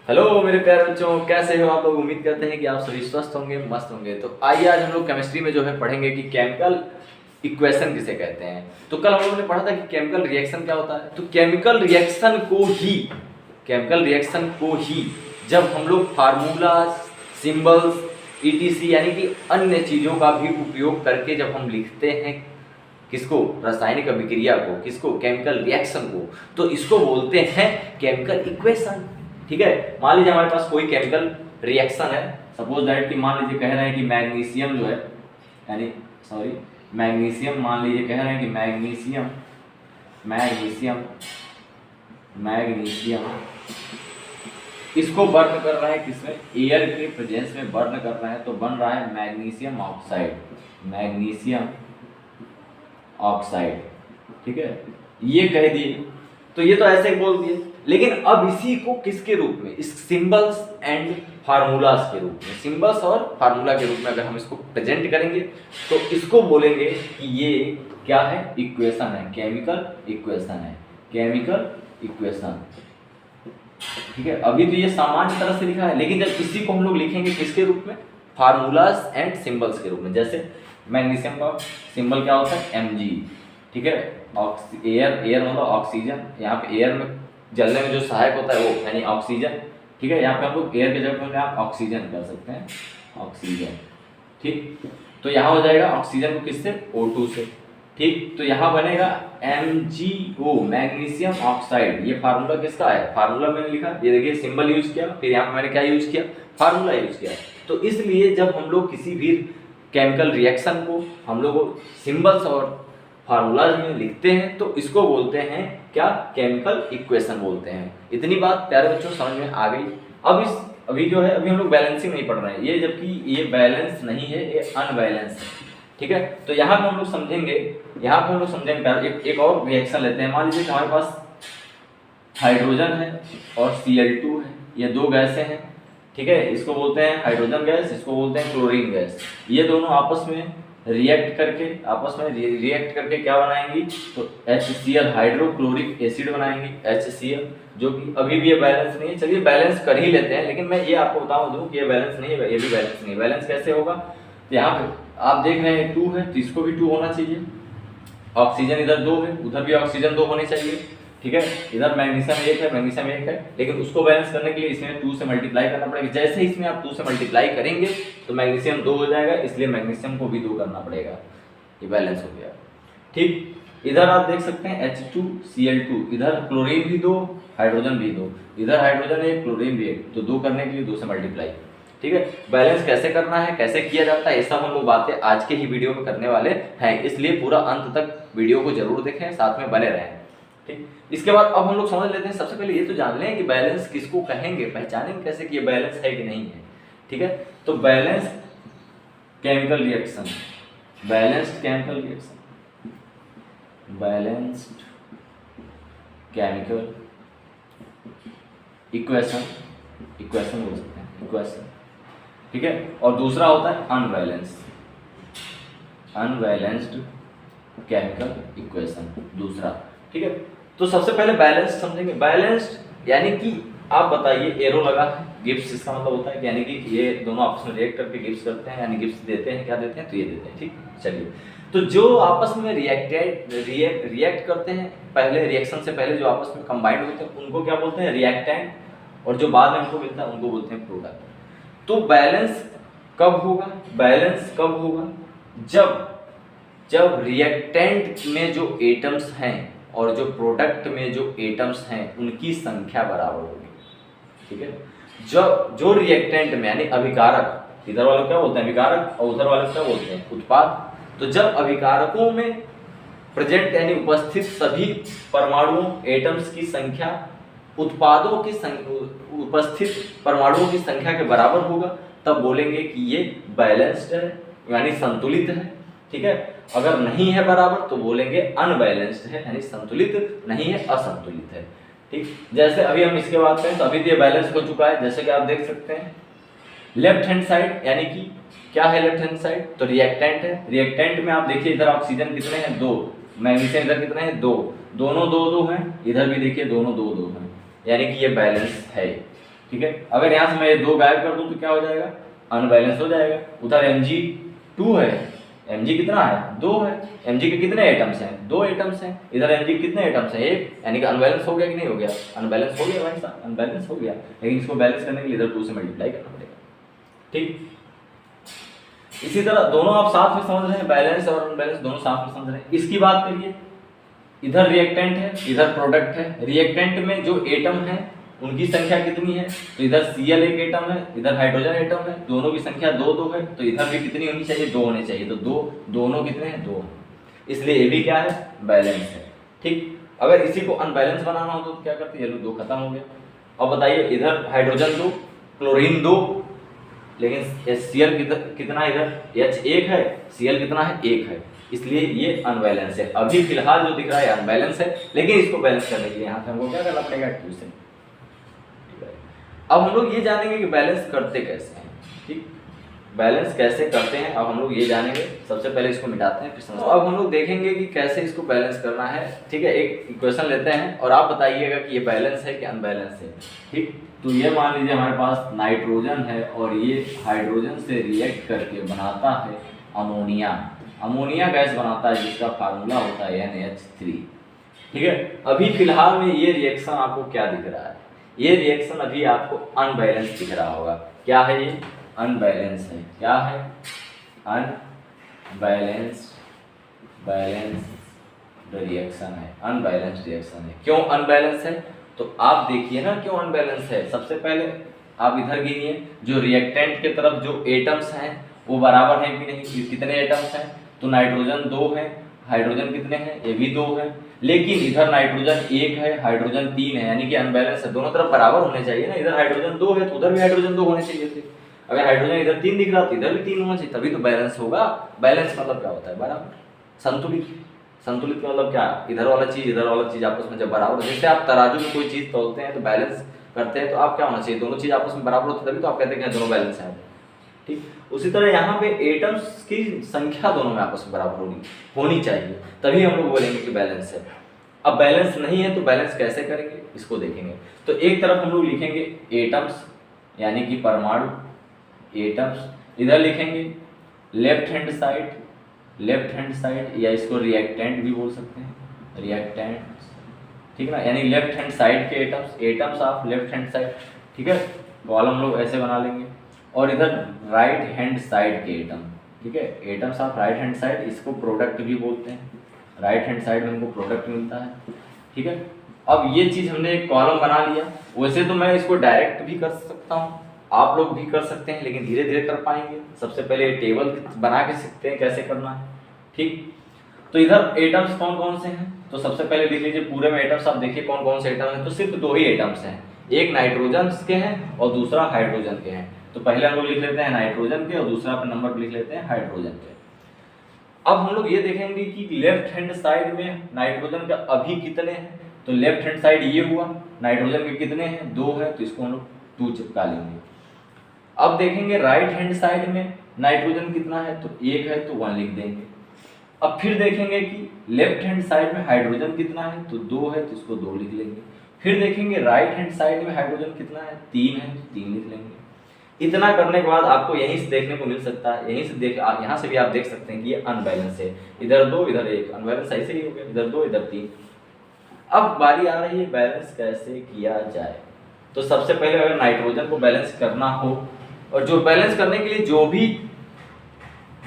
Hello मेरे प्यारे बच्चों, कैसे हो आप लोग। उम्मीद करते हैं कि आप सभी स्वस्थ होंगे, मस्त होंगे। तो आइए आज हम लोग केमिस्ट्री में जो है पढ़ेंगे कि केमिकल इक्वेशन किसे कहते हैं। तो कल हम लोगों ने पढ़ा था कि केमिकल रिएक्शन क्या होता है। तो केमिकल रिएक्शन को ही जब हम लोग फार्मूला, सिंबल्स, ईटीसी यानी कि अन्य चीज़ों का भी उपयोग करके जब हम लिखते हैं किसको, रासायनिक अभिक्रिया को, किसको, केमिकल रिएक्शन को, तो इसको बोलते हैं केमिकल इक्वेशन। ठीक है। मान लीजिए हमारे पास कोई केमिकल रिएक्शन है, सपोज दैट कि मान लीजिए कह रहे हैं कि मैग्नीशियम जो है, यानी सॉरी मैग्नीशियम, मान लीजिए कह रहे हैं कि मैग्नीशियम मैग्नीशियम मैग्नीशियम इसको बर्न कर रहा है किसमें, एयर के प्रेजेंस में बर्न कर रहा है, तो बन रहा है मैग्नीशियम ऑक्साइड, मैग्नीशियम ऑक्साइड। ठीक है, ये कह दिए। तो ये तो ऐसे बोल दिए, लेकिन अब इसी को किसके रूप में, इस सिंबल्स एंड फार्मूलाज के रूप में, सिंबल्स और फार्मूला के रूप में अगर हम इसको प्रेजेंट करेंगे तो इसको बोलेंगे कि ये क्या है, इक्वेशन है, केमिकल इक्वेशन है, केमिकल इक्वेशन। ठीक है, अभी तो ये सामान्य तरह से लिखा है, लेकिन जब इसी को हम लोग लिखेंगे किसके रूप में, फार्मूलाज एंड सिंबल्स के रूप में। जैसे मैग्नीशियम का सिंबल क्या होता है, Mg। ठीक है, एयर मतलब ऑक्सीजन, यहाँ पे एयर में जलने में जो सहायक होता है वो यानी ऑक्सीजन। ठीक है, यहाँ पे हम लोग एयर के जगह में आप ऑक्सीजन कर सकते हैं, ऑक्सीजन। ठीक, तो यहाँ हो जाएगा ऑक्सीजन को किससे, O2 से। ठीक, तो यहाँ बनेगा MgO, मैग्नीशियम ऑक्साइड। ये फार्मूला किसका है, फार्मूला मैंने लिखा, ये देखिए सिंबल यूज किया, फिर यहाँ पे मैंने क्या यूज किया, फार्मूला यूज किया। तो इसलिए जब हम लोग किसी भी केमिकल रिएक्शन को हम लोग सिंबल्स और फार्मूलाज में लिखते हैं तो इसको बोलते हैं क्या, केमिकल इक्वेशन बोलते हैं। इतनी बात प्यारे बच्चों समझ में आ गई। अभी जो है, अभी हम लोग बैलेंसिंग नहीं पढ़ रहे हैं, ये जबकि ये बैलेंस नहीं है, ये अनबैलेंस है। ठीक है, तो यहाँ पे हम लोग समझेंगे, एक और रिएक्शन लेते हैं। मान लीजिए कि हमारे पास हाइड्रोजन है और Cl2 है, ये दो गैसें हैं। ठीक है, इसको बोलते हैं हाइड्रोजन गैस, इसको बोलते हैं क्लोरीन गैस। ये दोनों आपस में रिएक्ट करके क्या बनाएंगी, तो HCl, हाइड्रोक्लोरिक एसिड बनाएंगी, HCl, जो कि अभी भी ये बैलेंस नहीं है। चलिए बैलेंस कर ही लेते हैं, लेकिन मैं ये आपको बता दूं कि ये बैलेंस नहीं है, ये भी बैलेंस नहीं है। बैलेंस कैसे होगा, तो यहाँ पे आप देख रहे हैं 2 है, तो इसको भी 2 होना चाहिए। ऑक्सीजन इधर 2 है, उधर भी ऑक्सीजन 2 होने चाहिए। ठीक है, इधर मैग्नीशियम 1 है, मैग्नीशियम 1 है, लेकिन उसको बैलेंस करने के लिए इसमें 2 से मल्टीप्लाई करना पड़ेगा। जैसे ही इसमें आप 2 से मल्टीप्लाई करेंगे तो मैग्नीशियम 2 हो जाएगा, इसलिए मैग्नीशियम को भी 2 करना पड़ेगा, ये बैलेंस हो गया। ठीक, इधर आप देख सकते हैं H2Cl2, इधर क्लोरीन भी 2, हाइड्रोजन भी 2, इधर हाइड्रोजन 1, क्लोरीन भी 1, तो 2 करने के लिए 2 से मल्टीप्लाई। ठीक है, बैलेंस कैसे करना है, कैसे किया जाता है, ये सब हम लोग बातें आज के ही वीडियो में करने वाले हैं, इसलिए पूरा अंत तक वीडियो को जरूर देखें, साथ में बने रहें। ठीक, इसके बाद अब हम लोग समझ लेते हैं, सबसे पहले ये तो जान लें कि बैलेंस किसको कहेंगे, पहचानेंगे कैसे कि ये बैलेंस है कि नहीं है। ठीक है, तो balance chemical reaction, balanced chemical reaction, balanced chemical equation बोल सकते हैं, इक्वेशन। ठीक है, और दूसरा होता है अनबैलेंस्ड केमिकल इक्वेशन, दूसरा। ठीक है, तो सबसे पहले बैलेंस समझेंगे। बैलेंस्ड यानी कि आप बताइए, एरो लगा है, गिब्स, इसका मतलब होता है कि यानी कि ये दोनों आपस में रिएक्ट करके गिब्स करते हैं, यानी गिब्स देते हैं, क्या देते हैं, तो ये देते हैं। ठीक, चलिए, तो जो आपस में रिएक्ट करते हैं, पहले रिएक्शन से पहले जो आपस में कंबाइंड होते हैं उनको क्या बोलते हैं, रिएक्टेंट, और जो बाद में उनको मिलता है उनको बोलते हैं प्रोडक्ट। तो बैलेंस कब होगा, जब रिएक्टेंट में जो एटम्स हैं और जो प्रोडक्ट में जो एटम्स हैं उनकी संख्या बराबर होगी। ठीक है, जो रिएक्टेंट में यानी अभिकारक, इधर वाले क्या बोलते हैं अभिकारक और उधर वाले क्या बोलते हैं उत्पाद, तो जब अभिकारकों में प्रेजेंट यानी उपस्थित सभी परमाणुओं, एटम्स की संख्या उत्पादों की उपस्थित परमाणुओं की संख्या के बराबर होगा, तब बोलेंगे कि ये बैलेंस्ड है, यानी संतुलित है। ठीक है, अगर नहीं है बराबर तो बोलेंगे अनबैलेंस्ड है, यानी संतुलित नहीं है, असंतुलित है। ठीक, जैसे अभी हम इसके बात करें तो अभी तो ये बैलेंस हो चुका है, जैसे कि आप देख सकते हैं लेफ्ट हैंड साइड, यानी कि क्या है लेफ्ट हैंड साइड, तो रिएक्टेंट है। रिएक्टेंट में आप देखिए इधर ऑक्सीजन कितने हैं, 2, मैग्नीशियम इधर कितने हैं, 2, दोनों 2 2 हैं, इधर भी देखिए दोनों 2 2 हैं, यानी कि ये बैलेंस है। ठीक है। अगर यहाँ से मैं ये 2 गायब कर दूं तो क्या हो जाएगा, अनबैलेंस हो जाएगा। उधर Mg2 है, Mg कितना है, 2 है। Mg के कितने एटम्स हैं, 2 एटम्स हैं। इधर Mg कितने एटम्स हैं, 1, यानी कि अनबैलेंस हो गया कि नहीं हो गया, अनबैलेंस हो गया भाई साहब, अनबैलेंस हो गया। लेकिन इसको बैलेंस करने के लिए इधर 2 से मल्टीप्लाई करना पड़ेगा, ठीक। इसी तरह दोनों आप साथ में समझ रहे हैं, बैलेंस और अनबैलेंस दोनों साथ में समझ रहे हैं। इसकी बात करिए, इधर रिएक्टेंट है, इधर प्रोडक्ट है। रिएक्टेंट में जो एटम है उनकी संख्या कितनी है, तो इधर Cl एक एटम है, इधर हाइड्रोजन एटम है, दोनों की संख्या 2 है, तो इधर भी कितनी होनी चाहिए, 2 होने चाहिए। तो 2, दोनों कितने हैं, 2, इसलिए ये भी क्या है, बैलेंस है, ठीक। अगर इसी को अनबैलेंस बनाना हो तो क्या करते हैं, ये 2 खत्म हो गया। अब बताइए, इधर हाइड्रोजन 2, क्लोरीन 2, लेकिन Cl कितना है, इधर H1 है, Cl कितना है, 1 है, इसलिए ये अनबैलेंस है। अभी फिलहाल जो दिख रहा है अनबैलेंस है, लेकिन इसको बैलेंस करने के लिए यहाँ पे हमको क्या करना पड़ेगा, 2 से। अब हम लोग ये जानेंगे कि बैलेंस करते कैसे हैं, ठीक। बैलेंस कैसे करते हैं अब हम लोग ये जानेंगे। सबसे पहले इसको मिटाते हैं, फिर समझते हैं। तो अब हम लोग देखेंगे कि कैसे इसको बैलेंस करना है, ठीक है। एक इक्वेशन लेते हैं और आप बताइएगा कि ये बैलेंस है कि अनबैलेंस है, ठीक। तो ये मान लीजिए हमारे पास नाइट्रोजन है और ये हाइड्रोजन से रिएक्ट करके बनाता है अमोनिया। अमोनिया गैस बनाता है जिसका फार्मूला होता है NH3, ठीक है। अभी फिलहाल में ये रिएक्शन आपको क्या दिख रहा है, ये रिएक्शन अभी आपको अनबैलेंस दिख रहा होगा। क्या है ये, अनबैलेंस है। क्या है, अनबैलेंस, रिएक्शन है, अनबैलेंस रिएक्शन है। क्यों अनबैलेंस है, तो आप देखिए ना क्यों अनबैलेंस है। सबसे पहले आप इधर गिनिए, जो रिएक्टेंट के तरफ जो एटम्स हैं वो बराबर हैं कि नहीं, कितने एटम्स हैं, तो नाइट्रोजन 2 है, हाइड्रोजन कितने हैं, ये भी 2 है। लेकिन इधर नाइट्रोजन 1 है, हाइड्रोजन 3 है, यानी कि अनबैलेंस है। दोनों तरफ बराबर होने चाहिए ना, इधर हाइड्रोजन 2 है तो उधर भी हाइड्रोजन 2 होने चाहिए थे। अगर हाइड्रोजन इधर 3 दिख रहा तो इधर भी 3 होना चाहिए, तभी तो बैलेंस होगा। बैलेंस मतलब क्या होता है, बराबर, संतुलित। संतुलित का मतलब क्या, इधर वाला चीज इधर वाला चीज आपस में जब बराबर, जैसे आप तराजू में कोई चीज तोलते हैं तो बैलेंस करते हैं, तो आप क्या होना चाहिए, दोनों चीज आपस में बराबर होती है, तभी तो आप कहते हैं दोनों बैलेंस है, ठीक। उसी तरह यहाँ पे एटम्स की संख्या दोनों में आपस में बराबर होनी चाहिए, तभी हम लोग बोलेंगे कि बैलेंस है। अब बैलेंस नहीं है तो बैलेंस कैसे करेंगे, इसको देखेंगे। तो एक तरफ हम लोग लिखेंगे एटम्स, यानी कि परमाणु, एटम्स। इधर लिखेंगे लेफ्ट हैंड साइड, या इसको रिएक्टेंट भी बोल सकते हैं, रिएक्टेंट, ठीक है ना, यानी लेफ्ट हैंड साइड के atoms of left hand side, ठीक है। कॉलम लोग ऐसे बना लेंगे। और इधर राइट हैंड साइड के एटम, ठीक है, atoms of right hand side, इसको प्रोडक्ट भी बोलते हैं। राइट हैंड साइड में हमको प्रोडक्ट मिलता है, ठीक है। अब ये चीज हमने एक कॉलम बना लिया। वैसे तो मैं इसको डायरेक्ट भी कर सकता हूँ, आप लोग भी कर सकते हैं, लेकिन धीरे धीरे कर पाएंगे। सबसे पहले टेबल बना के सीखते हैं कैसे करना है, ठीक। तो इधर एटम्स कौन कौन से हैं, तो सबसे पहले लिख लीजिए पूरे में एटम्स। आप देखिए कौन कौन से एटम हैं, तो सिर्फ 2 ही एटम्स हैं, एक नाइट्रोजन के हैं और दूसरा हाइड्रोजन के हैं। तो पहले हम लोग लिख लेते हैं नाइट्रोजन के और दूसरा पर नंबर लिख लेते हैं हाइड्रोजन के। अब हम लोग ये देखेंगे कि लेफ्ट हैंड साइड में नाइट्रोजन का अभी कितने हैं, तो लेफ्ट हैंड साइड ये हुआ, नाइट्रोजन के कितने हैं, 2 है, तो इसको हम लोग 2 चिपका लेंगे। अब देखेंगे राइट हैंड साइड में नाइट्रोजन कितना है, तो 1 है, तो 1 लिख देंगे। अब फिर देखेंगे कि लेफ्ट हैंड साइड में हाइड्रोजन कितना है, तो 2 है, तो इसको 2 लिख लेंगे। फिर देखेंगे राइट हैंड साइड में हाइड्रोजन कितना है, 3 है, तो 3 लिख लेंगे। इतना करने के बाद आपको यहीं से देखने को मिल सकता है, यहीं से यहाँ से भी आप देख सकते हैं कि ये अनबैलेंस है, इधर 2 इधर 1, अनबैलेंस ऐसे ही हो गया, इधर 2 इधर 3। अब बारी आ रही है बैलेंस कैसे किया जाए। तो सबसे पहले अगर नाइट्रोजन को बैलेंस करना हो, और जो बैलेंस करने के लिए जो भी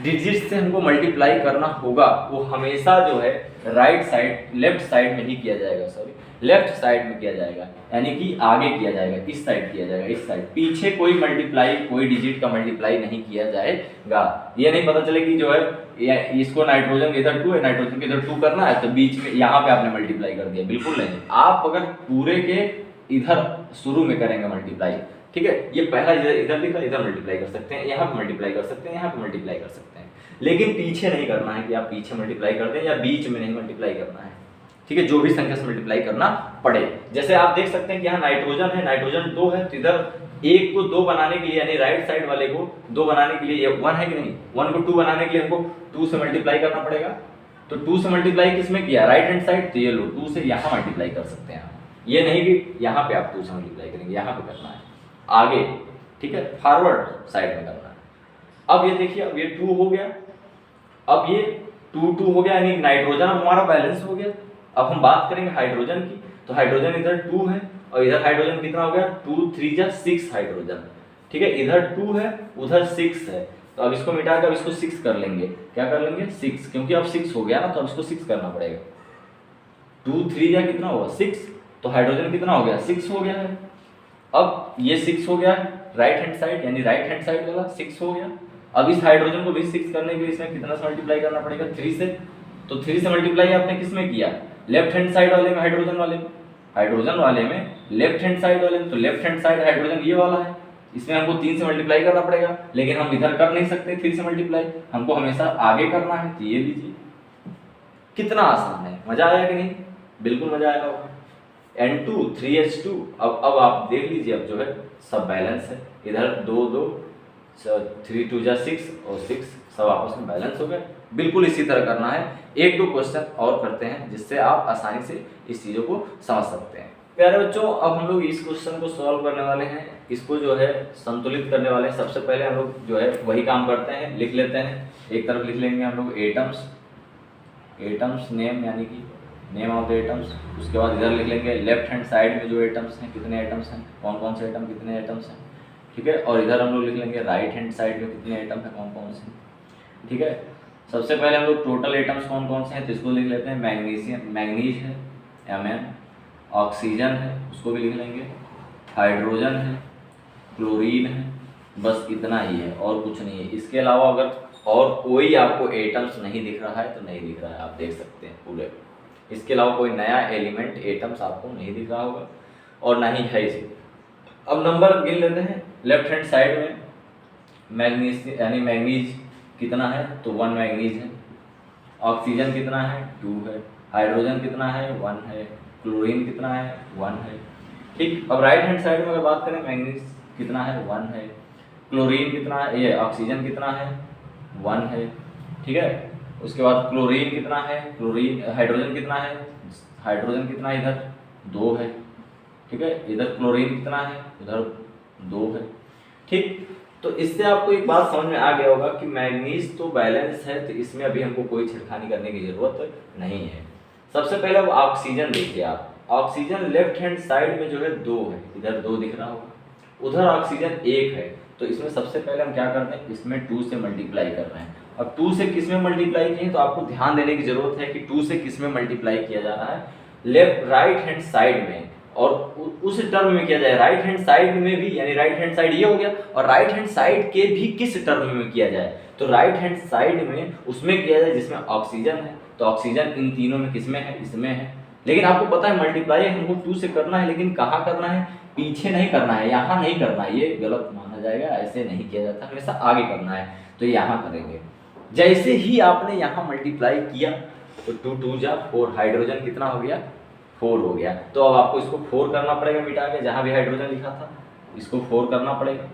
डिजिट से हमको मल्टीप्लाई करना होगा वो हमेशा जो है राइट साइड, लेफ्ट साइड में ही किया जाएगा, सॉरी लेफ्ट साइड में किया जाएगा, यानी कि आगे किया जाएगा, इस साइड किया जाएगा, इस साइड। पीछे कोई मल्टीप्लाई, कोई डिजिट का मल्टीप्लाई नहीं किया जाएगा। ये नहीं पता चले कि जो है इसको नाइट्रोजन इधर 2 है, नाइट्रोजन इधर 2 करना है, तो बीच में यहाँ पे आपने मल्टीप्लाई कर दिया, बिल्कुल नहीं। आप अगर पूरे के इधर शुरू में करेंगे मल्टीप्लाई, ठीक है, ये पहला इधर लिखा, इधर मल्टीप्लाई कर सकते हैं, यहाँ पे मल्टीप्लाई कर सकते हैं, यहाँ पे मल्टीप्लाई कर सकते हैं, लेकिन पीछे नहीं करना है कि आप पीछे मल्टीप्लाई कर दें, या बीच में नहीं मल्टीप्लाई करना है, ठीक है। जो भी संख्या से मल्टीप्लाई करना पड़े, जैसे आप देख सकते हैं कि यहाँ नाइट्रोजन है, नाइट्रोजन 2 है, तो इधर 1 को 2 बनाने के लिए, यानी राइट साइड वाले को 2 बनाने के लिए, ये 1 है कि नहीं, 1 को 2 बनाने के लिए हमको 2 से मल्टीप्लाई करना पड़ेगा। तो 2 से मल्टीप्लाई किसमें किया, राइट हैंड साइड, तो ये लो 2 से यहाँ मल्टीप्लाई कर सकते हैं। ये नहीं कि यहाँ पे आप 2 से मल्टीप्लाई करेंगे, यहाँ पे करना है, आगे, ठीक है, फॉरवर्ड साइड में करना है। अब ये देखिए, अब ये 2 हो गया, अब ये 2 हो गया, यानी नाइट्रोजन अब हमारा बैलेंस हो गया। अब हम बात करेंगे हाइड्रोजन की, तो हाइड्रोजन इधर 2 है और इधर हाइड्रोजन कितना हो गया, 2 3 जा 6 हाइड्रोजन, ठीक है, इधर 2 है उधर 6 है। तो अब इसको मिटा कर अब इसको 6 कर लेंगे, क्या कर लेंगे 6, क्योंकि अब 6 हो गया ना, तो अब इसको 6 करना पड़ेगा। 2 3 जा कितना होगा 6, तो हाइड्रोजन कितना हो गया 6 हो गया है। अब ये 6 हो गया है राइट हैंड साइड, यानी राइट हैंड साइड वाला 6 हो गया। अब इस हाइड्रोजन को भी 6 करने के लिए इसमें कितना से मल्टीप्लाई करना पड़ेगा 3 से। तो 3 से मल्टीप्लाई आपने किस में किया, लेफ्ट हैंड साइड वाले में, हाइड्रोजन वाले में, हाइड्रोजन वाले में लेफ्ट हैंड साइड वाले में। तो लेफ्ट हैंड साइड हाइड्रोजन ये वाला है, इसमें हमको 3 से मल्टीप्लाई करना पड़ेगा, लेकिन हम इधर कर नहीं सकते 3 से मल्टीप्लाई, हमको हमेशा आगे करना है। तो ये लीजिए, कितना आसान है, मजा आया कि नहीं, बिल्कुल मजा आया होगा। N2 3H2, अब आप देख लीजिए, अब जो है सब बैलेंस है, इधर 2 2 3 2 जा 6 और 6 सब आपस में बैलेंस हो गए। बिल्कुल इसी तरह करना है। 1-2 क्वेश्चन और करते हैं जिससे आप आसानी से इस चीज़ों को समझ सकते हैं। प्यारे बच्चों, अब हम लोग इस क्वेश्चन को सॉल्व करने वाले हैं, इसको जो है संतुलित करने वाले हैं। सबसे पहले हम लोग जो है वही काम करते हैं, लिख लेते हैं। एक तरफ लिख लेंगे हम लोग एटम्स, एटम्स नेम यानी कि नेम ऑफ द एटम्स। उसके बाद इधर लिख लेंगे लेफ्ट हैंड साइड में जो एटम्स हैं, कितने एटम्स हैं, कौन कौन से एटम कितने एटम्स हैं, ठीक है। और इधर हम लोग लिख लेंगे राइट हैंड साइड में कितने एटम हैं, कौन कौन से, ठीक है। सबसे पहले हम लोग टोटल एटम्स कौन कौन से हैं, तो इसको लिख लेते हैं। मैग्नीशियम, मैग्नीज है Mn, ऑक्सीजन है उसको भी लिख लेंगे, हाइड्रोजन है, क्लोरीन है, बस इतना ही है और कुछ नहीं है। इसके अलावा अगर और कोई आपको एटम्स नहीं दिख रहा है तो नहीं दिख रहा है, आप देख सकते हैं पूरे, इसके अलावा कोई नया एलिमेंट एटम्स आपको नहीं दिख रहा होगा और ना ही है इसे। अब नंबर गिन लेते हैं। लेफ्ट हैंड साइड में मैग्नीज यानी मैग्नीज कितना है, तो 1 मैग्नीज है। ऑक्सीजन कितना है, 2 है। हाइड्रोजन कितना है, 1 है। क्लोरीन कितना है, 1 है, ठीक। अब राइट हैंड साइड में अगर बात करें, मैग्नीज कितना है, 1 है। क्लोरीन कितना है, ये ऑक्सीजन कितना है, 1 है, ठीक है। उसके बाद क्लोरीन कितना है, क्लोरीन हाइड्रोजन कितना है, हाइड्रोजन कितना है, इधर 2 है, ठीक है। इधर क्लोरीन कितना है, उधर 2 है, ठीक। तो इससे आपको एक बात समझ में आ गया होगा कि मैग्नीज तो बैलेंस है, तो इसमें अभी हमको कोई छिड़खानी करने की जरूरत नहीं है। सबसे पहले अब ऑक्सीजन देखिए आप, ऑक्सीजन लेफ्ट हैंड साइड में जो है 2 है, इधर 2 दिख रहा होगा, उधर ऑक्सीजन 1 है। तो इसमें सबसे पहले हम क्या करते हैं, इसमें 2 से मल्टीप्लाई कर रहे हैं। अब 2 से किस में मल्टीप्लाई किए, तो आपको ध्यान देने की जरूरत है कि 2 से किस में मल्टीप्लाई किया जा रहा है, लेफ्ट राइट हैंड साइड में, और उस टर्म में किया जाए राइट हैंड साइड में भी, यानी राइट हैंड साइड ये हो गया, और राइट हैंड साइड के भी किस टर्म में किया जाए, तो राइट हैंड साइड में उसमें किया जाए जिसमें ऑक्सीजन है। तो ऑक्सीजन इन तीनों में किसमें है, इसमें है। लेकिन आपको पता है मल्टीप्लाई हमको 2 से करना है, लेकिन कहाँ करना है, पीछे नहीं करना है, यहाँ नहीं करना है, ये गलत माना जाएगा, ऐसे नहीं किया जाता, हमेशा आगे करना है। तो यहाँ करेंगे, जैसे ही आपने यहाँ मल्टीप्लाई किया तो 2 2 जा 4, हाइड्रोजन कितना हो गया, 4 हो गया। तो अब आपको इसको 4 करना पड़ेगा, मिटा के जहाँ भी हाइड्रोजन लिखा था इसको 4 करना पड़ेगा,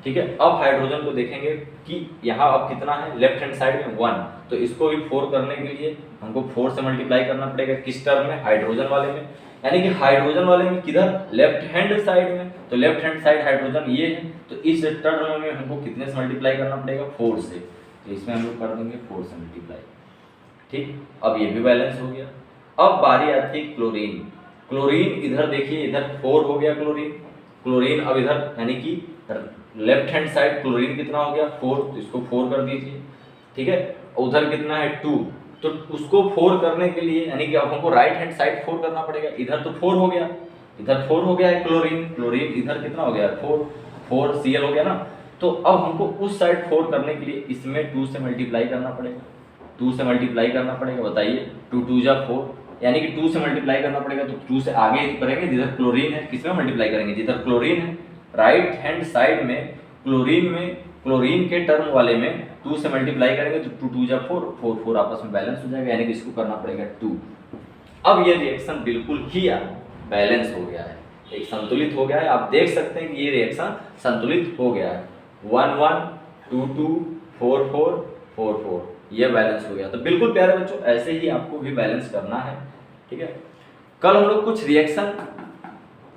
ठीक है। अब हाइड्रोजन को देखेंगे कि यहाँ अब कितना है, लेफ्ट हैंड साइड में 1, तो इसको भी 4 करने के लिए हमको 4 से मल्टीप्लाई करना पड़ेगा, किस टर्म में, हाइड्रोजन वाले में, यानी कि हाइड्रोजन वाले में किधर, लेफ्ट हैंड साइड में। तो लेफ्ट हैंड साइड हाइड्रोजन ये है, तो इस टर्म में हमको कितने से मल्टीप्लाई करना पड़ेगा, 4 से। तो इसमें हम लोग कर देंगे 4 से मल्टीप्लाई, ठीक। अब ये भी बैलेंस हो गया। अब बारी आती है क्लोरीन। क्लोरीन इधर देखिए, इधर 4 हो गया क्लोरीन, क्लोरीन अब इधर यानी कि लेफ्ट हैंड साइड क्लोरीन कितना हो गया, 4, तो इसको 4 कर दीजिए, ठीक है। उधर कितना है 2, तो उसको 4 करने के लिए यानी कि अब हमको राइट हैंड साइड 4 करना पड़ेगा। इधर तो 4 हो गया, इधर 4 हो गया है क्लोरीन, क्लोरीन इधर कितना हो गया, 4 Cl हो गया ना। तो अब हमको उस साइड 4 करने के लिए इसमें 2 से मल्टीप्लाई करना पड़ेगा, 2 से मल्टीप्लाई करना पड़ेगा, बताइए 2 2 जा 4, यानी कि 2 से मल्टीप्लाई करना पड़ेगा। तो 2 से आगे करेंगे जिधर क्लोरीन है, किसमें मल्टीप्लाई करेंगे, जिधर क्लोरीन है, राइट हैंड साइड में क्लोरीन में, क्लोरीन के टर्म वाले में 2 से मल्टीप्लाई करेंगे तो 2 2 जा 4, 4 4 आपस में बैलेंस हो जाएगा, यानी कि इसको करना पड़ेगा 2। अब ये रिएक्शन बिल्कुल ही बैलेंस हो गया है, एक संतुलित हो गया है। आप देख सकते हैं कि ये रिएक्शन संतुलित हो गया है, 1 1 2 2 4 4 4 4, ये बैलेंस हो गया। तो बिल्कुल प्यारे बच्चों, ऐसे ही आपको भी बैलेंस करना है, ठीक है। कल हम लोग कुछ रिएक्शन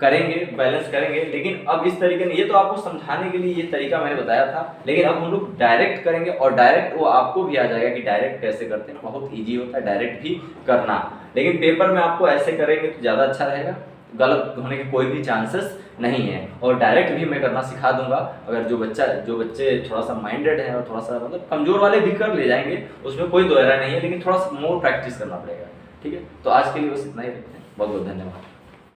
करेंगे, बैलेंस करेंगे। लेकिन अब इस तरीके नहीं, ये तो आपको समझाने के लिए ये तरीका मैंने बताया था, लेकिन अब हम लोग डायरेक्ट करेंगे और डायरेक्ट वो आपको भी आ जाएगा कि डायरेक्ट कैसे करते हैं। बहुत ईजी होता है डायरेक्ट भी करना, लेकिन पेपर में आपको ऐसे करेंगे तो ज़्यादा अच्छा रहेगा, गलत होने के कोई भी चांसेस नहीं है। और डायरेक्ट भी मैं करना सिखा दूंगा, अगर जो बच्चे थोड़ा सा माइंडेड है और थोड़ा सा मतलब कमजोर वाले भी कर ले जाएंगे, उसमें कोई दोहरा नहीं है, लेकिन थोड़ा सा मोर प्रैक्टिस करना पड़ेगा। ठीक है, तो आज के लिए बस इतना ही रखते हैं। बहुत बहुत धन्यवाद।